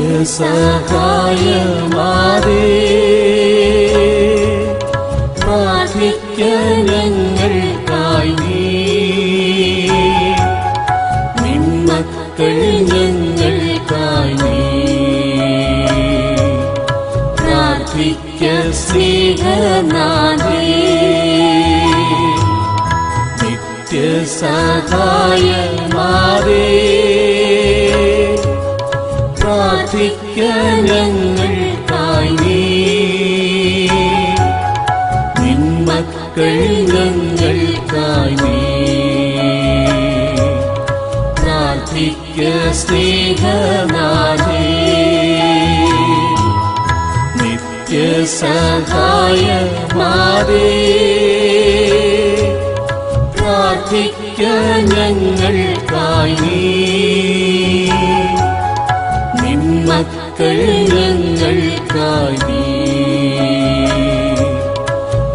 നിത്യസഹായമാതേ പ്രാർത്ഥിക്ക ഞങ്ങൾക്കായി നീ, നിന്മക്കൾ ഞങ്ങൾക്കായി നീ പ്രാർത്ഥിക്ക സ്നേഹനാഥേ. നിത്യസഹായമാതേ പ്രാർത്ഥിക്ക ഞങ്ങൾക്കായി നീ, നിന്മക്കൾ ഞങ്ങൾക്കായി നീ പ്രാർത്ഥിക്ക സ്നേഹനാഥേ. നിത്യസഹായമാതേ പ്രാർത്ഥിക്ക ഞങ്ങൾക്കായി നീ, നിന്മക്കൾ ഞങ്ങൾക്കായി നീ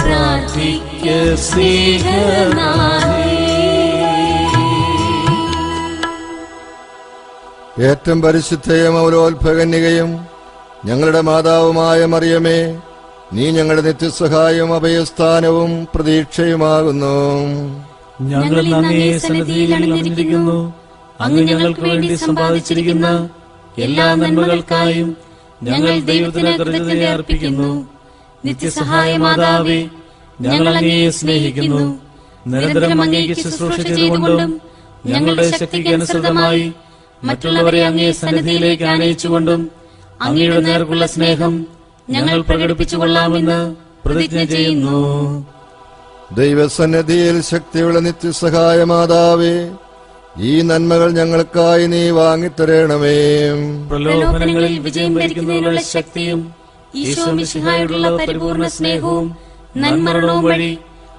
പ്രാർത്ഥിക്ക സ്നേഹനാഥേ. ഏറ്റവും പരിശുദ്ധയും അവലോത്ഭകന്യകയും ഞങ്ങളുടെ മാതാവുമായ മറിയമേ, നീ ഞങ്ങളുടെ നിത്യസഹായവും അഭയസ്ഥാനവും പ്രതീക്ഷയുമാകുന്നു. ഞങ്ങൾ അങ്ങേ സന്നിധിയിൽ അണിഞ്ഞിരിക്കുന്നു. അങ്ങ് ഞങ്ങൾക്ക് വേണ്ടി സമ്പാദിച്ചിരിക്കുന്ന എല്ലാ നന്മകൾക്കായും ഞങ്ങൾ ദൈവത്തിന് കൃതജ്ഞത അർപ്പിക്കുന്നു. നിത്യസഹായ മാതാവേ, ഞങ്ങൾ അങ്ങയെ സ്നേഹിക്കുന്നു. നിരന്തരം അങ്ങേക്ക് ശുശ്രൂഷ ചെയ്തുകൊണ്ടും ഞങ്ങളുടെ ശക്തിക്ക് അനുസൃതമായി മറ്റുള്ളവരെ അങ്ങേ സന്നിധിയിലേക്ക് ആനയിച്ചുകൊണ്ടും അങ്ങയുടെ നേർക്കുള്ള സ്നേഹം ഞങ്ങൾ പ്രകടിപ്പിച്ചുകൊള്ളാമെന്ന് പ്രതിജ്ഞ ചെയ്യുന്നു. ദൈവസന്നിധിയിൽ ശക്തിയുള്ള നിത്യസഹായ മാതാവേ, ഈ നന്മകൾ ഞങ്ങൾക്കായി നീ വാങ്ങിത്തരണമേ. പ്രലോഭനങ്ങളിൽ വിജയം വരിക്കുന്നതിനുള്ള ശക്തിയും ഈശോമിശിഹായോടുള്ള പരിപൂർണ സ്നേഹവും നന്മരണവും വഴി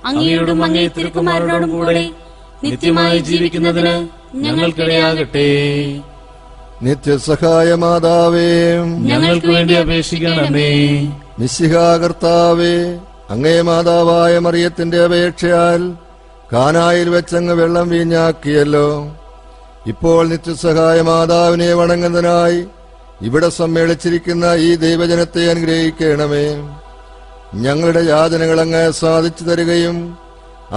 അങ്ങയോടും അങ്ങേ തിരുക്കുമാരനോടും കൂടെ നിത്യമായി ജീവിക്കുന്നതിന് ഞങ്ങൾക്കിടയാകട്ടെ. നിത്യസഹായ മാതാവേ, ഞങ്ങൾക്ക് വേണ്ടി അപേക്ഷിക്കണമേ. മിശിഹാ കർത്താവേ, അങ്ങേ മാതാവായ മറിയത്തിന്റെ അപേക്ഷയാൽ കാനായിൽ വെച്ചങ്ങ് വെള്ളം വീഞ്ഞാക്കിയല്ലോ. ഇപ്പോൾ നിത്യസഹായ മാതാവിനെ വണങ്ങുന്നതിനായി ഇവിടെ സമ്മേളിച്ചിരിക്കുന്ന ഈ ദൈവജനത്തെ അനുഗ്രഹിക്കണമേ. ഞങ്ങളുടെ യാതനകൾ അങ്ങ് സാധിച്ചു തരികയും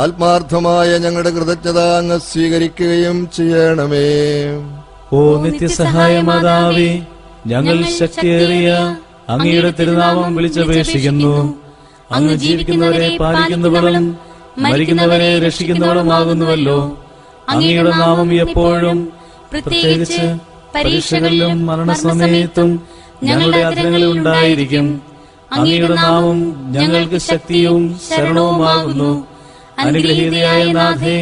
ആത്മാർത്ഥമായ ഞങ്ങളുടെ കൃതജ്ഞത അങ്ങ് സ്വീകരിക്കുകയും ചെയ്യണമേ. ഓ നിത്യസഹായ മാതാവേ, ഞങ്ങൾ ശക്തിയേറിയ അങ്ങയുടെ തിരുനാമം വിളിച്ചപേക്ഷിക്കുന്നു. അങ്ങ് ജീവിക്കുന്നവരെ പാലിക്കുന്നവളും മരിക്കുന്നവരെ രക്ഷിക്കുന്നവളുമാകുന്നുവല്ലോ. അങ്ങയുടെ നാമം എപ്പോഴും, പ്രത്യേകിച്ച് പരീക്ഷകളിലും മരണസമയത്തും ഞങ്ങളുടെ അധരങ്ങളിൽ ഉണ്ടായിരിക്കും. അങ്ങയുടെ നാമം ഞങ്ങൾക്ക് ശക്തിയും ശരണവുമാകുന്നു. അനുഗ്രഹീതയായ നാഥേ,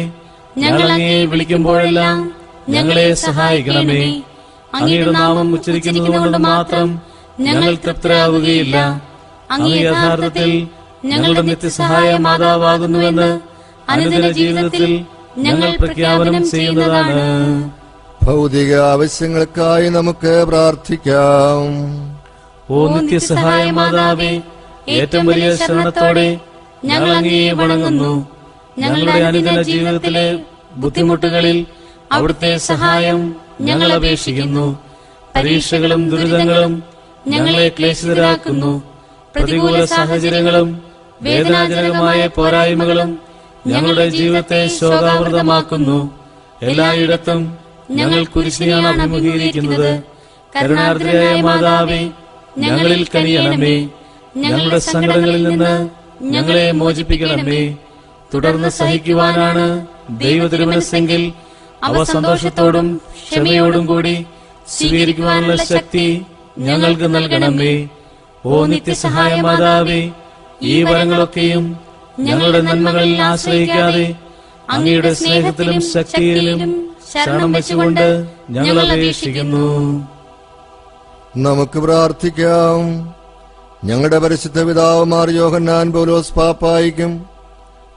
ഞങ്ങൾ അങ്ങയെ വിളിക്കുമ്പോഴെല്ലാം ഞങ്ങളെ സഹായിക്കണമേ. അങ്ങയുടെ നാമം ഉച്ചരിക്കുന്നതുകൊണ്ട് മാത്രം ഞങ്ങൾ തൃപ്തരാവുകയില്ല. അങ്ങ് യഥാർത്ഥത്തിൽ ഞങ്ങളുടെ നിത്യസഹായ മാതാവാകുന്നുവെന്ന് അനുദിന ജീവിതത്തിൽ ഞങ്ങൾ പ്രഖ്യാപനം ചെയ്യുന്നതാണ്. ഭൗതിക ആവശ്യങ്ങൾക്കായി നമുക്ക് പ്രാർത്ഥിക്കാം. ഓ നിത്യസഹായ മാതാവേ, ഏറ്റവും വലിയ ശരണത്തോടെ ഞങ്ങൾ അങ്ങയെ വണങ്ങുന്നു. ഞങ്ങളുടെ അനുദിന ജീവിതത്തിലെ ബുദ്ധിമുട്ടുകളിൽ അവിടുത്തെ സഹായം ഞങ്ങൾ അപേക്ഷിക്കുന്നു. പരീക്ഷകളും ദുരിതങ്ങളും ഞങ്ങളെ ക്ലേശിതരാക്കുന്നു. പ്രതികൂല സാഹചര്യങ്ങളും വേദനാജനകമായ പോരായ്മകളും ഞങ്ങളുടെ ജീവിതത്തെ ശോകാവൃതമാക്കുന്നു. എല്ലായിടത്തും ഞങ്ങൾ കുരിശിനെയാണ് അഭിമുഖീകരിക്കുന്നത്. കരുണാർദ്രയായ മാതാവേ, ഞങ്ങളിൽ കനിയണമേ. ഞങ്ങളുടെ സങ്കടങ്ങളിൽ നിന്ന് ഞങ്ങളെ മോചിപ്പിക്കണമേ. തുടർന്ന് സഹിക്കുവാനാണ് ദൈവ തിരുമനസ്സെങ്കിൽ അവ സന്തോഷത്തോടും ക്ഷമയോടും കൂടി സ്വീകരിക്കുവാനുള്ള ശക്തി ഞങ്ങൾക്ക് നൽകണമേ. ഓ നിത്യസഹായ മാതാവേ, ഈ വരങ്ങളൊക്കെയും ഞങ്ങളുടെ നന്മകളിൽ ആശ്രയിക്കാതെ അങ്ങയുടെ സ്നേഹത്തിലും ശക്തിയിലും ശരണം വെച്ചുകൊണ്ട് ഞങ്ങൾ അപേക്ഷിക്കുന്നു. നമുക്ക് പ്രാർത്ഥിക്കാം. ഞങ്ങളുടെ പരിശുദ്ധ പിതാവ് മാർ യോഹന്നാൻ പൗലോസ് പാപ്പായിക്കും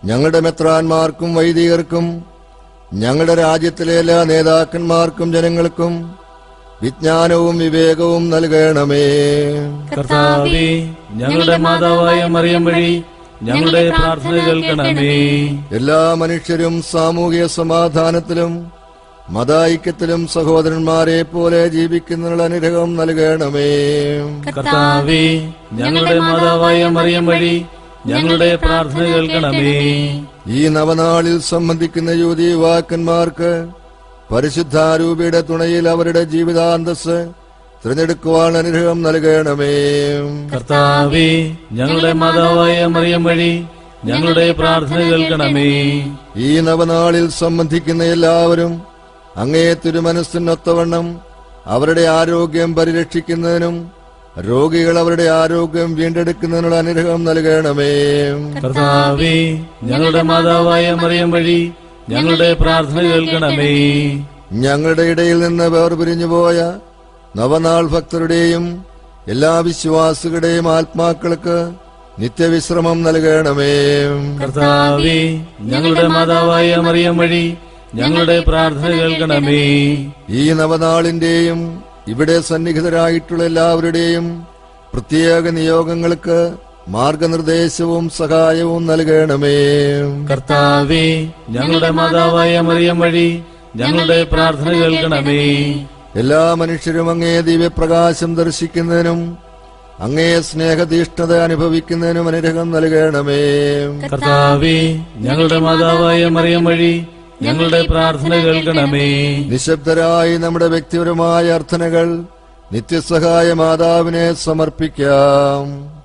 ഞങ്ങളുടെ മെത്രാന്മാർക്കും വൈദികർക്കും ഞങ്ങളുടെ രാജ്യത്തിലെ എല്ലാ നേതാക്കന്മാർക്കും ജനങ്ങൾക്കും വിജ്ഞാനവും വിവേകവും നൽകണമേ. കർത്താവേ, ഞങ്ങളുടെ മാതാവായ മറിയം വഴി ഞങ്ങളുടെ പ്രാർത്ഥന കേൾക്കണമേ. എല്ലാ മനുഷ്യരും സാമൂഹിക സമാധാനത്തിലും മതായിക്യത്തിലും സഹോദരന്മാരെ പോലെ ജീവിക്കുന്നതിനുള്ള അനുഗ്രഹം നൽകണമേ. കർത്താവേ, ഞങ്ങളുടെ മാതാവായ മറിയം വഴി ഞങ്ങളുടെ പ്രാർത്ഥന കേൾക്കണമേ. ഈ നവനാളിൽ സംബന്ധിക്കുന്ന യുവതീവാക്കന്മാർക്ക് പരിശുദ്ധാരൂപിയുടെ തുണയിൽ അവരുടെ ജീവിതാന്തസ് തിരഞ്ഞെടുക്കുവാൻ അനുഗ്രഹം നൽകണമേ. കർത്താവേ, ഞങ്ങളുടെ മാതാവായ മറിയം വഴി ഞങ്ങളുടെ പ്രാർത്ഥന കേൾക്കണമേ. ഈ നവനാളിൽ സംബന്ധിക്കുന്ന എല്ലാവരും അങ്ങേ തിരുമനസ്സിനൊത്തവണ്ണം അവരുടെ ആരോഗ്യം പരിരക്ഷിക്കുന്നതിനും രോഗികൾ അവരുടെ ആരോഗ്യം വീണ്ടെടുക്കുന്നതിനുള്ള അനുഗ്രഹം നൽകണമേ. കർത്താവേ, ഞങ്ങളുടെ മാതാവായ മറിയം വഴി ഞങ്ങളുടെ പ്രാർത്ഥന കേൾക്കണമേ. ഞങ്ങളുടെ ഇടയിൽ നിന്ന് വേർപിരിഞ്ഞുപോയ നവനാൾ ഭക്തരുടെയും എല്ലാ വിശ്വാസികളുടെയും ആത്മാക്കൾക്ക് നിത്യവിശ്രമം നൽകണമേ. കർത്താവേ, ഞങ്ങളുടെ മാതാവായ മറിയം വഴി ഞങ്ങളുടെ പ്രാർത്ഥന കേൾക്കണമേ. ഈ നവനാളിന്റെയും ഇവിടെ സന്നിഹിതരായിട്ടുള്ള എല്ലാവരുടെയും പ്രത്യേക നിയോഗങ്ങൾക്ക് മാർഗനിർദ്ദേശവും സഹായവും നൽകണമേ. കർത്താവേ, ഞങ്ങളുടെ മാതാവായ മറിയം വഴി ഞങ്ങളുടെ പ്രാർത്ഥന കേൾക്കണമേ. എല്ലാ മനുഷ്യരും അങ്ങേ ദിവ്യപ്രകാശം ദർശിക്കുന്നതിനും അങ്ങേ സ്നേഹതീഷ്ണത അനുഭവിക്കുന്നതിനും അനുഗ്രഹം നൽകണമേ. കർത്താവേ, ഞങ്ങളുടെ മാതാവായ മറിയം വഴി ഞങ്ങളുടെ പ്രാർത്ഥന കേൾക്കണമേ. നിശബ്ദരായി നമ്മുടെ വ്യക്തിപരമായ അർത്ഥനകൾ നിത്യസഹായ മാതാവിനെ സമർപ്പിക്കാം.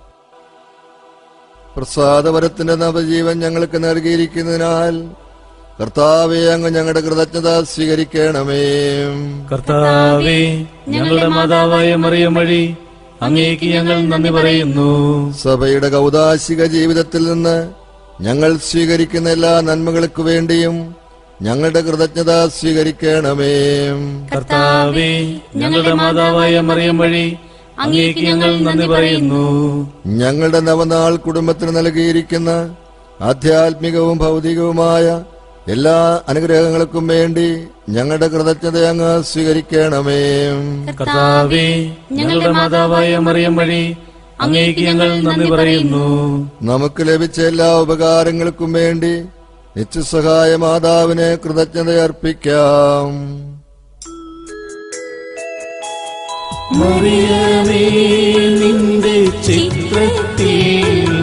പ്രസാദവരത്തിന്റെ നവജീവൻ ഞങ്ങൾക്ക് നൽകിയിരിക്കുന്നതിനാൽ കർത്താവേ, അങ്ങ് ഞങ്ങളുടെ കൃതജ്ഞത സ്വീകരിക്കണമേ. കർത്താവേ, ഞങ്ങളുടെ മാതാവായ മറിയം വഴി അങ്ങേക്ക് ഞങ്ങൾ നന്ദി പറയുന്നു. സഭയുടെ കൗദാശിക ജീവിതത്തിൽ നിന്ന് ഞങ്ങൾ സ്വീകരിക്കുന്ന എല്ലാ നന്മകൾക്കു വേണ്ടിയും ഞങ്ങളുടെ കൃതജ്ഞത സ്വീകരിക്കണമേ. കർത്താവേ, ഞങ്ങളുടെ മാതാവായ മറിയം വഴി അങ്ങേക്ക് ഞങ്ങൾ നന്ദി പറയുന്നു. ഞങ്ങളുടെ നവനാൾ കുടുംബത്തിന് നൽകിയിരിക്കുന്ന ആധ്യാത്മികവും ഭൗതികവുമായ എല്ലാ അനുഗ്രഹങ്ങൾക്കും വേണ്ടി ഞങ്ങളുടെ കൃതജ്ഞത അങ്ങ് സ്വീകരിക്കണമേ. കർത്താവേ, ഞങ്ങളുടെ മാതാവായ മറിയം വഴി അങ്ങേക്ക് ഞങ്ങൾ നന്ദി പറയുന്നു. നമുക്ക് ലഭിച്ച എല്ലാ ഉപകാരങ്ങൾക്കും വേണ്ടി നിത്യസഹായ മാതാവിനെ കൃതജ്ഞത അർപ്പിക്കാം. മറിയമേ, നിന്റെ ചിത്രത്തിൽ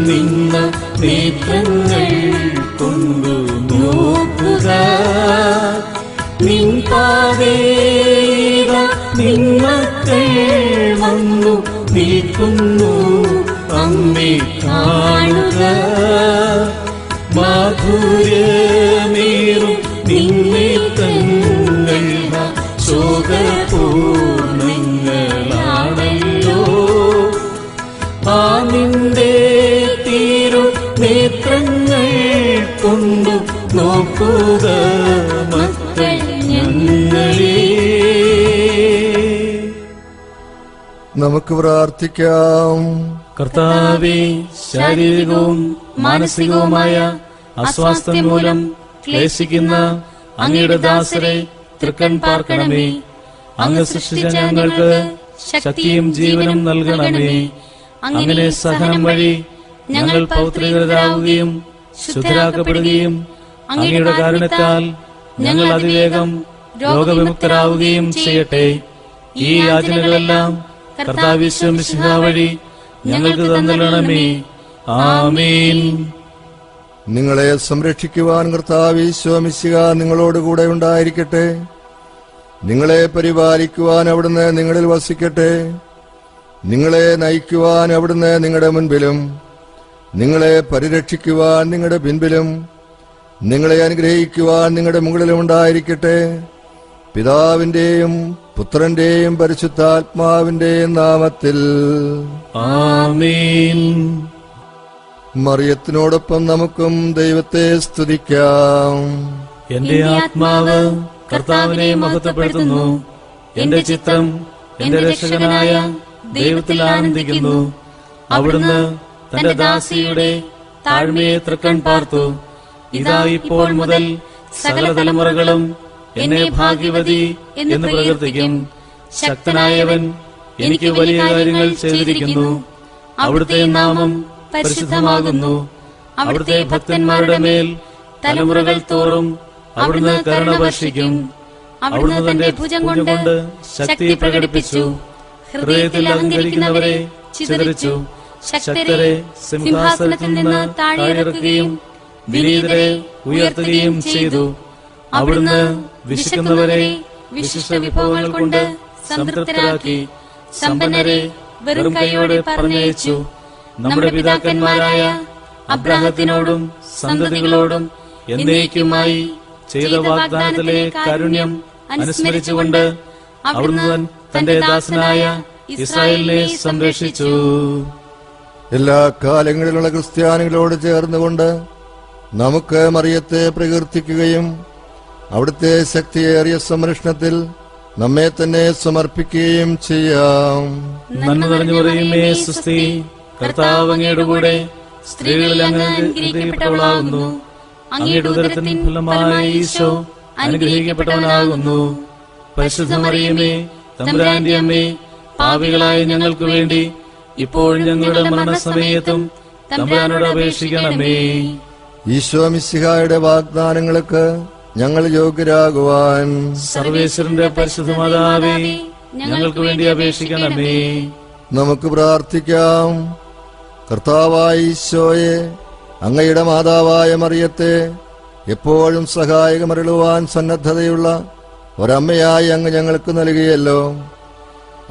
നിന്ന നേത്രങ്ങൾ കൊണ്ടു നോക്കുക. നിൻ പാതേത നിൻ മക്കൾ വന്നു നിൽക്കുന്നു. അമ്മേ, കാണുക. മാധുര്യമേറും നിന്നെ തങ്ങൾ ശോകപൂർണ്ണങ്ങളാണല്ലോ. ആ നിന്റെ തീരു നേത്രങ്ങൾ കൊണ്ടു നോക്കുക മക്കൾ ഞങ്ങളെ. നമുക്ക് പ്രാർത്ഥിക്കാം. കർത്താവേ, ശാരീരികവും മാനസികവുമായ അസ്വാസ്ഥ്യം മൂലം ക്ലേശിക്കുന്ന അങ്ങയുടെ ദാസരെ തൃക്കൺ പാർക്കണമേ. അങ്ങ് സൃഷ്ടിച്ച ഞങ്ങൾക്ക് ശക്തിയും ജീവനും നൽകണമേ. അങ്ങനെ സഹനം വഴി ഞങ്ങൾ പൗത്രീകരാകുകയും ശുദ്ധരാക്കപ്പെടുകയും അങ്ങയുടെ കാരുണ്യത്താൽ ഞങ്ങൾ അതിവേഗം രോഗവിമുക്തരാവുകയും ചെയ്യട്ടെ. ഈ യാചനകളെല്ലാം കർത്താവ് മിശിഹ വഴി ഞങ്ങൾക്ക് തന്നരണമേ. ആമേൻ. നിങ്ങളെ സംരക്ഷിക്കുവാൻ കർത്താവ് മിശിഹ നിങ്ങളോടുകൂടെ ഉണ്ടായിരിക്കട്ടെ. നിങ്ങളെ പരിപാലിക്കുവാൻ അവിടുന്ന് നിങ്ങളിൽ വസിക്കട്ടെ. നിങ്ങളെ നയിക്കുവാൻ അവിടുന്ന് നിങ്ങളുടെ മുൻപിലും നിങ്ങളെ പരിരക്ഷിക്കുവാൻ നിങ്ങളുടെ പിൻപിലും നിങ്ങളെ അനുഗ്രഹിക്കുവാൻ നിങ്ങളുടെ മുകളിലും ഉണ്ടായിരിക്കട്ടെ. പിതാവിന്റെയും പുത്രന്റെയും പരിശുദ്ധാത്മാവിന്റെയും നാമത്തിൽ ആമേൻ. മറിയത്തിനോടൊപ്പം നമുക്കും ദൈവത്തെ സ്തുതിക്കാം. എന്റെ ആത്മാവ് കർത്താവിനെ മഹത്വപ്പെടുത്തുന്നു. എന്റെ ചിത്രം എന്റെ രക്ഷകനായ ദൈവത്തിൽ ആനന്ദിക്കുന്നു. അവിടുന്ന് തന്റെ ദാസിയുടെ താഴ്മയെ തൃക്കൺ പാർത്തു. ഇതാ ഇപ്പോൾ മുതൽ സകല തലമുറകളും എന്നെ ഭാഗ്യവതി എന്ന് പ്രകീർത്തിക്കും. ശക്തനായവൻ എനിക്ക് വലിയ കാര്യങ്ങൾ ചെയ്തിരിക്കുന്നു. അവിടുത്തെ നാമം പരിശുദ്ധമാകുന്നു. അവിടുത്തെ ഭക്തന്മാരുടെ മേൽ തലമുറകൾ തോറും അവിടുന്ന് കരുണ വർഷിക്കും. അവിടുന്ന് തന്റെ ഭുജം കൊണ്ട് ശക്തി പ്രകടിപ്പിച്ചു. ഹൃദയത്തിൽ അഹങ്കരിക്കുന്നവരെ ചിതറിച്ചു. ശക്തരെ സിംഹാസനത്തിൽ നിന്ന് താഴെയിറക്കുകയും വിനീതരെ ഉയർത്തുകയും ചെയ്തു. അവിടുന്ന് വിശക്കുന്നവരെ വിശിഷ്ട വിഭവങ്ങൾ കൊണ്ട് സംതൃപ്തരാക്കി. സമ്പന്നരെ വെറും കൈയോടെ പറഞ്ഞയച്ചു. നമ്മുടെ പിതാക്കന്മാരായ അബ്രാഹത്തിനോടും സന്തതികളോടും എന്നേക്കുമായി ചെയ്ത വാഗ്ദാനത്തിലെ കാരുണ്യം അനുസ്മരിച്ചുകൊണ്ട് അവിടുന്ന് തന്റെ ദാസനായ ഇസ്രായേലിനെ സംരക്ഷിച്ചു. എല്ലാ കാലങ്ങളിലുള്ള ക്രിസ്ത്യാനികളോട് ചേർന്നുകൊണ്ട് നമുക്ക് മറിയത്തെ പ്രകീർത്തിക്കുകയും അവിടുത്തെ ശക്തിയേറിയ സംരക്ഷണത്തിൽ നമ്മെ തന്നെ സമർപ്പിക്കുകയും ചെയ്യാം. നന്മ നിറഞ്ഞു പറയുമേ സുസ്തി, കർത്താവ് അങ്ങയുടെ കൂടെ സ്ത്രീകളിൽ അങ്ങ് അനുഗ്രഹിക്കപ്പെട്ടവളാകുന്നു. അങ്ങയുടെ ഉദരത്തിൻ ഫലമായ ഈശോ അനുഗ്രഹിക്കപ്പെട്ടവനാകുന്നു. പരിശുദ്ധ മറിയമേ, തമ്പുരാന്റെ അമ്മേ, പാപികളായ ഞങ്ങൾക്ക് വേണ്ടി ഇപ്പോഴും ഞങ്ങളുടെ മരണസമയത്തും തമ്പുരാനോട് അപേക്ഷിക്കണമേ. ഈശോ മിശിഹായുടെ വാഗ്ദാനങ്ങൾക്ക് ഞങ്ങൾ യോഗ്യരാകുവാൻ സർവേശ്വരന്റെ പരിശുദ്ധ മാതാവേ, ഞങ്ങൾക്ക് വേണ്ടി അപേക്ഷിക്കണമേ. നമുക്ക് പ്രാർത്ഥിക്കാം. കർത്താവായ ഈശോയെ, അങ്ങയുടെ മാതാവായ മറിയത്തെ എപ്പോഴും സഹായകമരുളുവാൻ സന്നദ്ധതയുള്ള ഒരമ്മയായി അങ്ങ് ഞങ്ങൾക്ക് നൽകിയല്ലോ.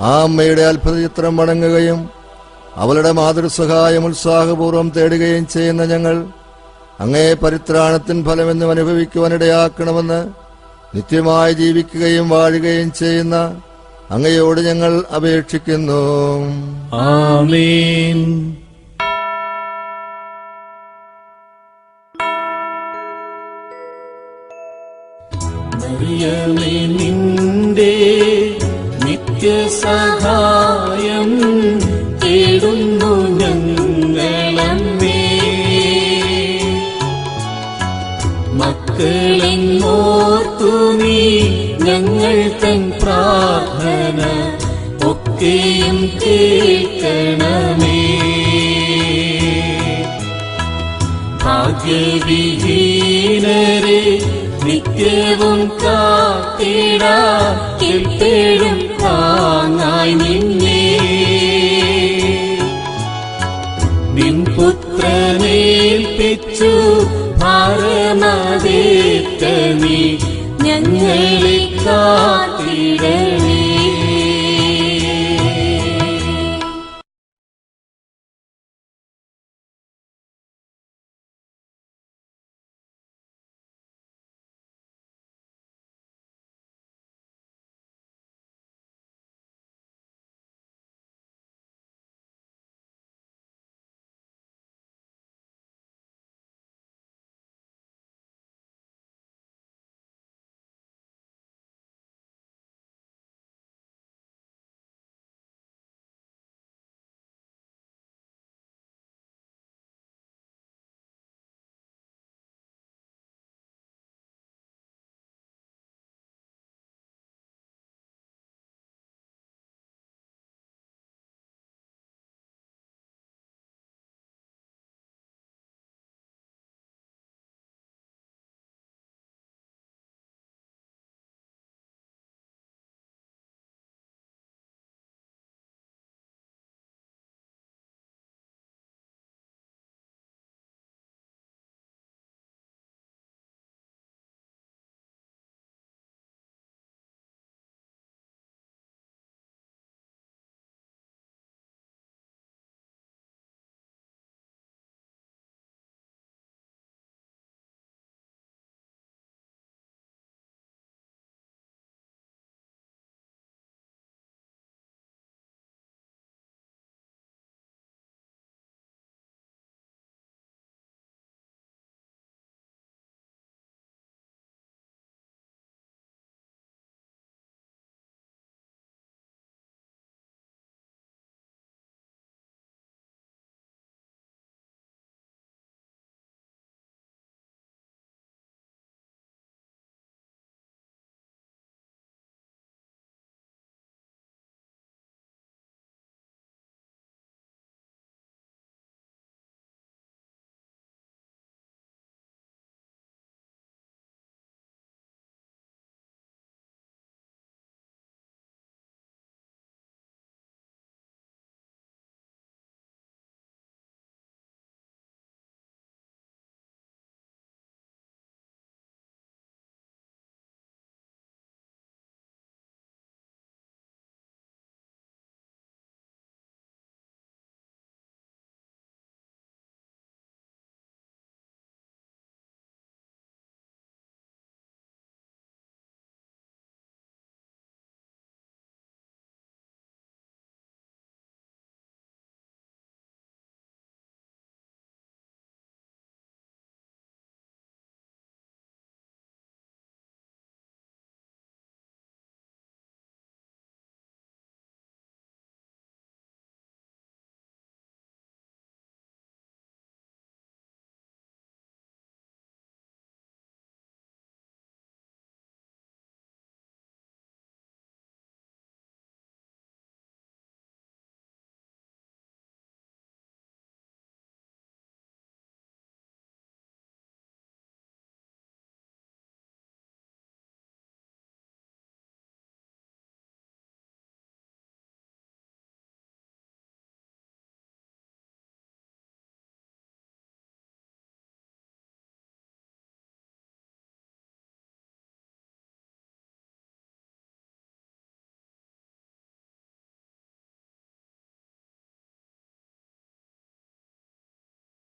ആ അമ്മയുടെ അത്ഭുത ചിത്രം വണങ്ങുകയും അവളുടെ മാതൃസഹായം ഉത്സാഹപൂർവ്വം തേടുകയും ചെയ്യുന്ന ഞങ്ങൾ അങ്ങേ പരിത്രാണത്തിൻ ഫലമെന്നും അനുഭവിക്കുവാനിടയാക്കണമെന്ന് നിത്യമായി ജീവിക്കുകയും വാഴുകയും ചെയ്യുന്ന അങ്ങയോട് ഞങ്ങൾ അപേക്ഷിക്കുന്നു. ആമേൻ. മറിയമേ, നിന്റെ നിത്യസഹായം തേടുന്നു ഞങ്ങളമ്മേ. മക്കളെന്നോർത്തു നീ ഞങ്ങൾ തൻ പ്രാർത്ഥന ഒക്കെയും കേൾക്കണമേ. ഭാഗ്യവിഹീനരെ നിത്യവും കാത്തിടാൻ എപ്പോഴും താങ്ങായി നിന്നേ. നിൻ പുത്രനേൽപ്പിച്ചു ഭാരമതേറ്റ നീ ഞങ്ങളെ